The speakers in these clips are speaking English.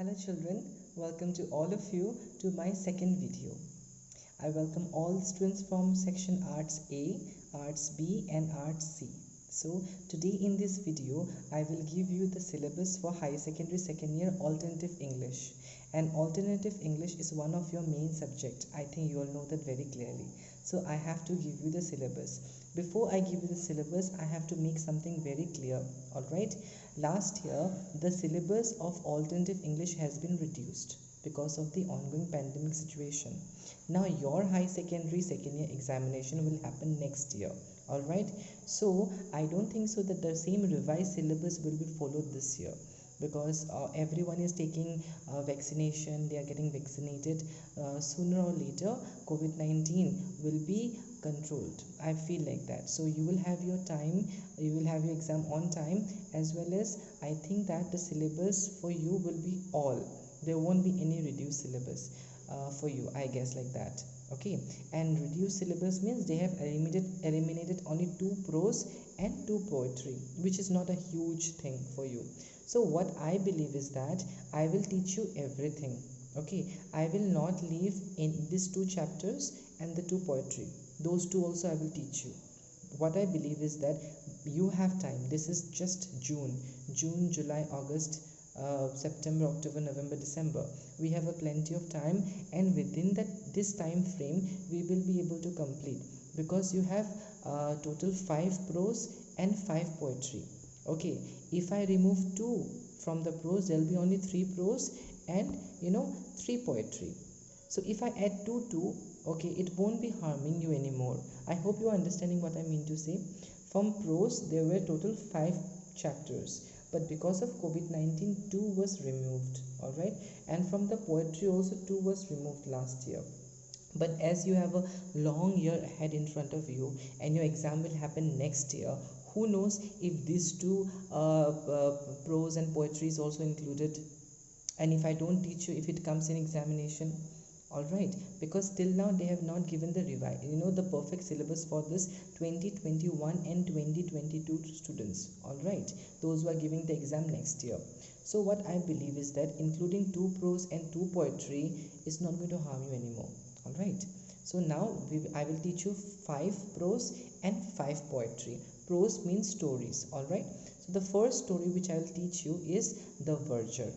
Hello children, welcome to all of you to my second video. I welcome all students from section Arts A, Arts B and Arts C. So today in this video I will give you the syllabus for higher secondary second year alternative English. And alternative English is one of your main subject. I think you all know that very clearly. So I have to give you the syllabus. Before I give you the syllabus, I have to make something very clear. Alright, last year the syllabus of alternative English has been reduced because of the ongoing pandemic situation. Now your high secondary second year examination will happen next year. Alright, so I don't think so that the same revised syllabus will be followed this year, because everyone is taking vaccination, they are getting vaccinated. Sooner or later COVID-19 will be controlled. I feel like that. So you will have your time, you will have your exam on time, as well as I think that the syllabus for you will be all. There won't be any reduced syllabus for you, I guess, like that. Okay, and reduced syllabus means they have eliminated only 2 prose and 2 poetry, which is not a huge thing for you. So what I believe is that I will teach you everything. Okay, I will not leave in these 2 chapters and the 2 poetry. Those 2 also I will teach you. What I believe is that you have time. This is just June, July, August, September, October, November, December. We have a plenty of time, and within this time frame we will be able to complete, because you have total 5 prose and 5 poetry. Okay, if I remove 2 from the prose, there will be only 3 prose and 3 poetry. So if I add 2, okay, it won't be harming you anymore. I hope you are understanding what I mean to say. From prose there were total 5 chapters, but because of COVID-19 2 was removed. Alright, and from the poetry also 2 was removed last year. But as you have a long year ahead in front of you and your exam will happen next year, who knows if these 2 prose and poetry is also included, and if I don't teach you, if it comes in examination. Alright, because till now they have not given the the perfect syllabus for this 2021 and 2022 students. Alright, those who are giving the exam next year. So what I believe is that including 2 prose and 2 poetry is not going to harm you anymore. Alright, so now I will teach you 5 prose and 5 poetry. Prose means stories. Alright, so the first story which I will teach you is The Verger.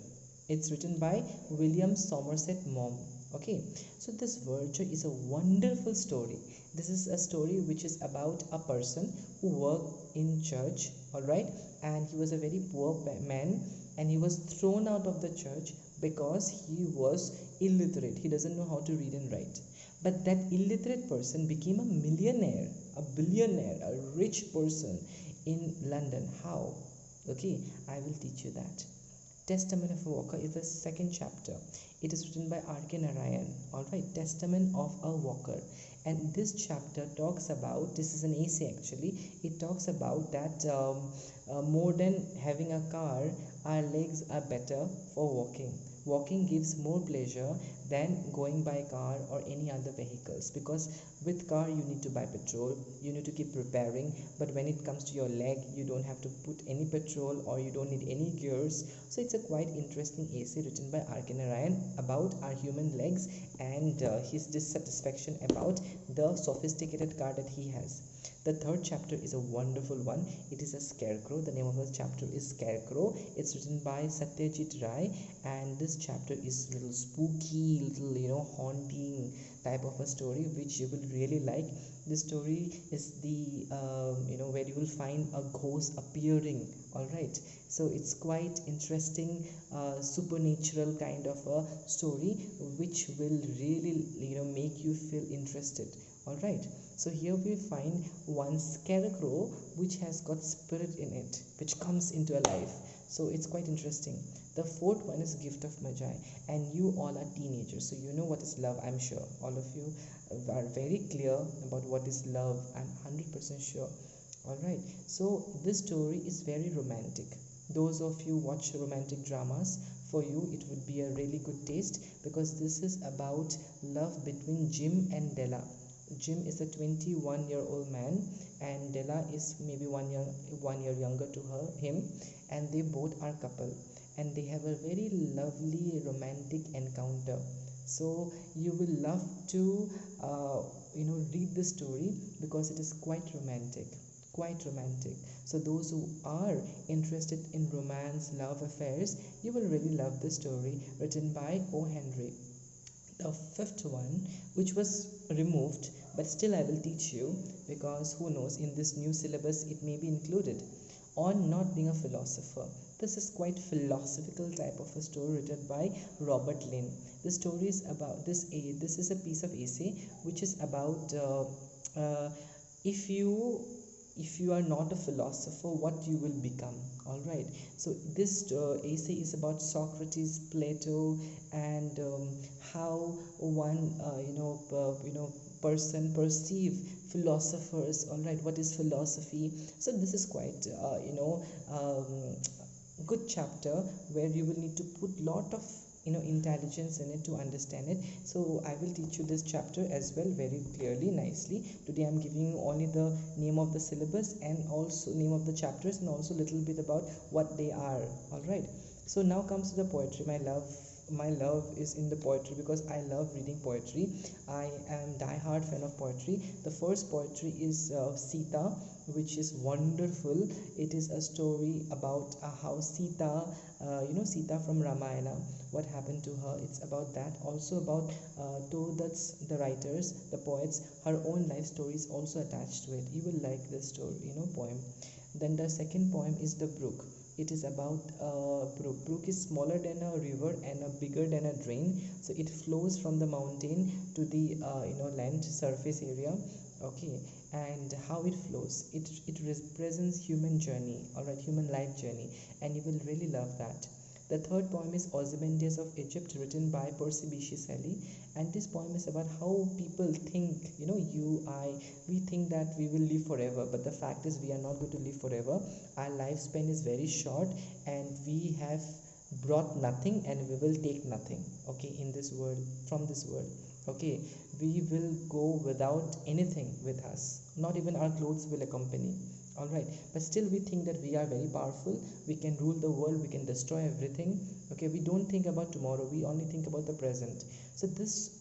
It's written by William Somerset Maugham. Okay, so this Verger is a wonderful story. This is a story which is about a person who worked in church. Alright, and he was a very poor man, and he was thrown out of the church because he was illiterate. He doesn't know how to read and write. But that illiterate person became a millionaire, a billionaire, a rich person in London. How? Okay, I will teach you that. Testament of a Walker is the second chapter. It is written by R.K. Narayan. Alright, Testament of a Walker. And this chapter talks about, this is an essay actually, it talks about that more than having a car, our legs are better for walking. Walking gives more pleasure than going by car or any other vehicles, because with car you need to buy petrol, you need to keep repairing, but when it comes to your leg you don't have to put any petrol or you don't need any gears. So it's a quite interesting essay written by R.K. Narayan about our human legs and his dissatisfaction about the sophisticated car that he has. The third chapter is a wonderful one. It is a scarecrow. The name of the chapter is Scarecrow. It's written by Satyajit Ray, and this chapter is little spooky, little haunting type of a story which you will really like. This story is the where you will find a ghost appearing. Alright, so it's quite interesting, supernatural kind of a story which will really make you feel interested. Alright, so here we find one scarecrow which has got spirit in it, which comes into a life. So it's quite interesting. The fourth one is Gift of Magi, and you all are teenagers, so you know what is love. I'm sure all of you are very clear about what is love. I'm 100% sure. Alright, so this story is very romantic. Those of you watch romantic dramas, for you it would be a really good taste, because this is about love between Jim and Della. Jim is a 21-year-old man, and Della is maybe one year younger to him, and they both are couple. and they have a very lovely romantic encounter. So you will love to read the story because it is quite romantic. So those who are interested in romance, love affairs, you will really love the story written by O. Henry. The fifth one, which was removed, but still I will teach you, because who knows, in this new syllabus it may be included, on not being a philosopher. This is quite philosophical type of a story written by Robert Lynn. The story is about this is a piece of essay which is about if you are not a philosopher, what you will become. All right, so this essay is about Socrates, Plato, and how one person perceive philosophers. All right, what is philosophy? So this is quite good chapter where you will need to put lot of intelligence in it to understand it. So I will teach you this chapter as well very clearly, nicely. Today I'm giving you only the name of the syllabus and also name of the chapters and also a little bit about what they are. All right, so now comes to the poetry. My love is in the poetry because I love reading poetry. I am die-hard fan of poetry. The first poetry is Sita, which is wonderful. It is a story about how Sita, Sita from Ramayana, what happened to her. It's about that. Also about that's the writers, the poets, her own life stories also attached to it. You will like this story, poem. Then the second poem is the Brook. It is about brook. Brook is smaller than a river and bigger than a drain. So it flows from the mountain to the land surface area. Okay, and how it flows. It represents human journey. All right, human life journey, and you will really love that. The third poem is Ozymandias of Egypt, written by Percy Bysshe Shelley, and this poem is about how people think, we think that we will live forever, but the fact is we are not going to live forever. Our lifespan is very short, and we have brought nothing and we will take nothing, okay, in this world, from this world. Okay, we will go without anything with us, not even our clothes will accompany. All right, but still we think that we are very powerful, we can rule the world, we can destroy everything. Okay, we don't think about tomorrow, we only think about the present. So this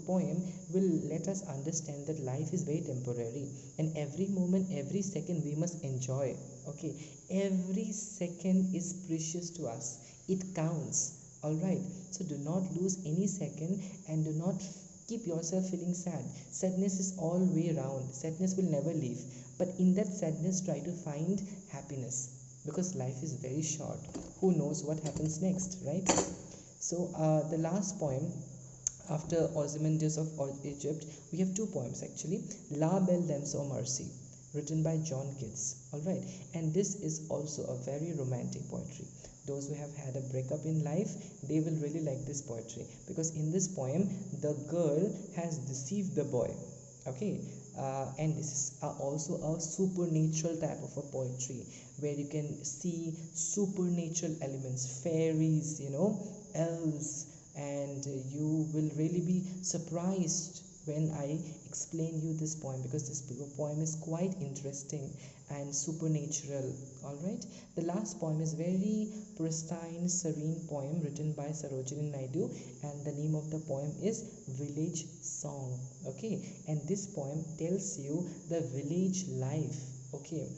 poem will let us understand that life is very temporary, and every moment, every second we must enjoy. Okay, every second is precious to us, it counts. All right, so do not lose any second, and do not keep yourself feeling sad. Sadness is all way around, sadness will never leave, but in that sadness try to find happiness, because life is very short. Who knows what happens next, right? So the last poem after Ozymandias of Egypt, we have two poems actually. La Belle Dame Sans Merci, written by John Keats. All right, and this is also a very romantic poetry. Those who have had a breakup in life, they will really like this poetry, because in this poem the girl has deceived the boy. Okay, and this is also a supernatural type of a poetry where you can see supernatural elements, fairies, elves, and you will really be surprised when I explain you this poem, because this poem is quite interesting and supernatural. All right, the last poem is very pristine, serene poem written by Sarojini Naidu, and the name of the poem is Village Song. Okay, and this poem tells you the village life, okay,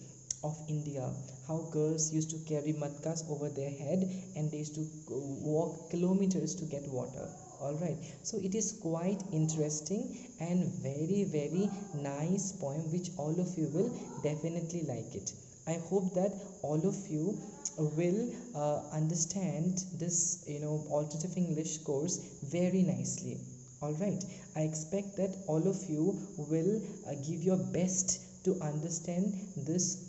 of India, how girls used to carry matkas over their head and they used to walk kilometers to get water. All right, so it is quite interesting and very very nice poem, which all of you will definitely like it. I hope that all of you will understand this alternative English course very nicely. All right, I expect that all of you will give your best to understand this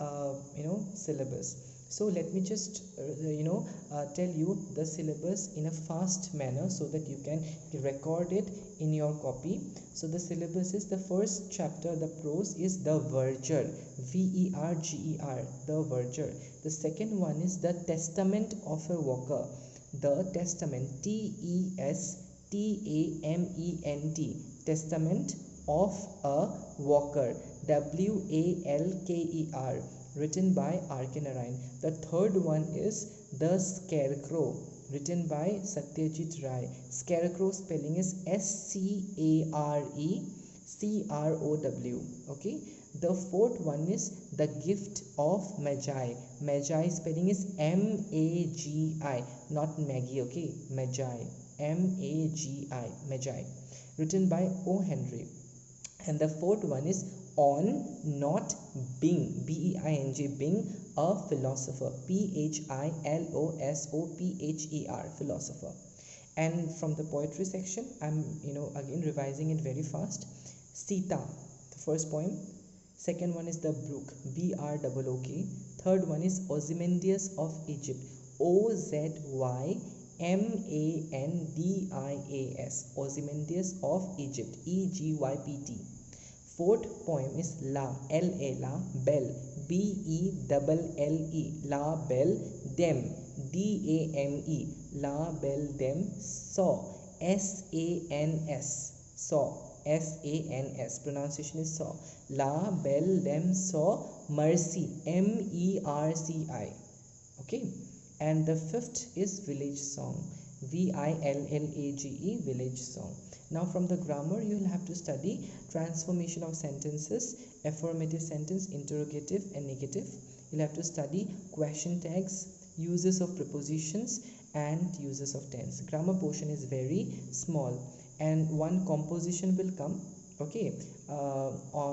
syllabus. So let me just tell you the syllabus in a fast manner so that you can record it in your copy. So the syllabus is, the first chapter, the prose, is the verger, verger, the verger. The second one is the testament of a walker, the testament, testament, testament of a walker, walker. written by R.K. Narayan. The third one is The Scarecrow, written by Satyajit Ray. Scarecrow spelling is Scarecrow. Okay. The fourth one is The Gift of Magi. Magi spelling is Magi, not Maggie. Okay, Magi, Magi, Magi, written by O. Henry. And the fourth one is On Not Bing, B-E-I-N-G, Bing, a Philosopher, Philosopher, philosopher. And from the poetry section, I'm again revising it very fast. Sita, the first poem. Second one is The Brook, B-R-O-O-K. Third one is Ozymandias of Egypt, Ozymandias, Ozymandias of Egypt, Egypt. Fourth poem is La, L-A, La, Bell, B-E-L-L-E, La Belle Dem, D-A-M-E, La Belle Dem, Saw, S-A-N-S, Saw, S-A-N-S, pronunciation is Saw, La Belle Dem Saw Mercy, M-E-R-C-I. Okay, and the fifth is Village Song, V-I-L-L-A-G-E, Village Song. Now from the grammar, you will have to study transformation of sentences, affirmative sentence, interrogative and negative. You'll have to study question tags, uses of prepositions and uses of tense. Grammar portion is very small and one composition will come. Okay,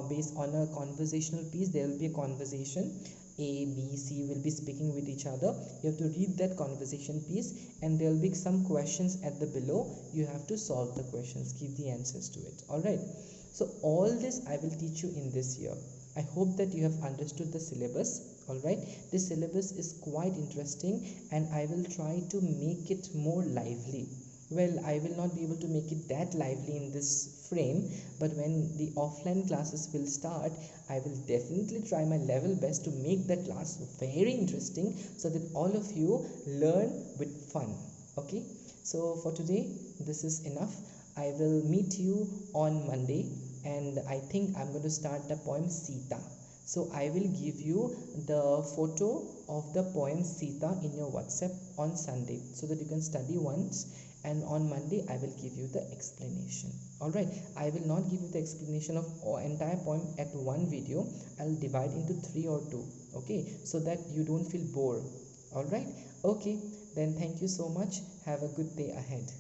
based on a conversational piece, there will be a conversation. A, B, C will be speaking with each other. You have to read that conversation piece and there will be some questions at the below. You have to solve the questions, give the answers to it. Alright, so all this I will teach you in this year. I hope that you have understood the syllabus. Alright, this syllabus is quite interesting and I will try to make it more lively. Well, I will not be able to make it that lively in this frame, but when the offline classes will start, I will definitely try my level best to make the class very interesting so that all of you learn with fun. Okay, so for today, this is enough. I will meet you on Monday and I think I'm going to start the poem Sita. So I will give you the photo of the poem Sita in your WhatsApp on Sunday so that you can study once. And on Monday I will give you the explanation. Alright, I will not give you the explanation of entire poem at one video. I'll divide into 3 or 2, okay, so that you don't feel bored. Alright, okay, then thank you so much. Have a good day ahead.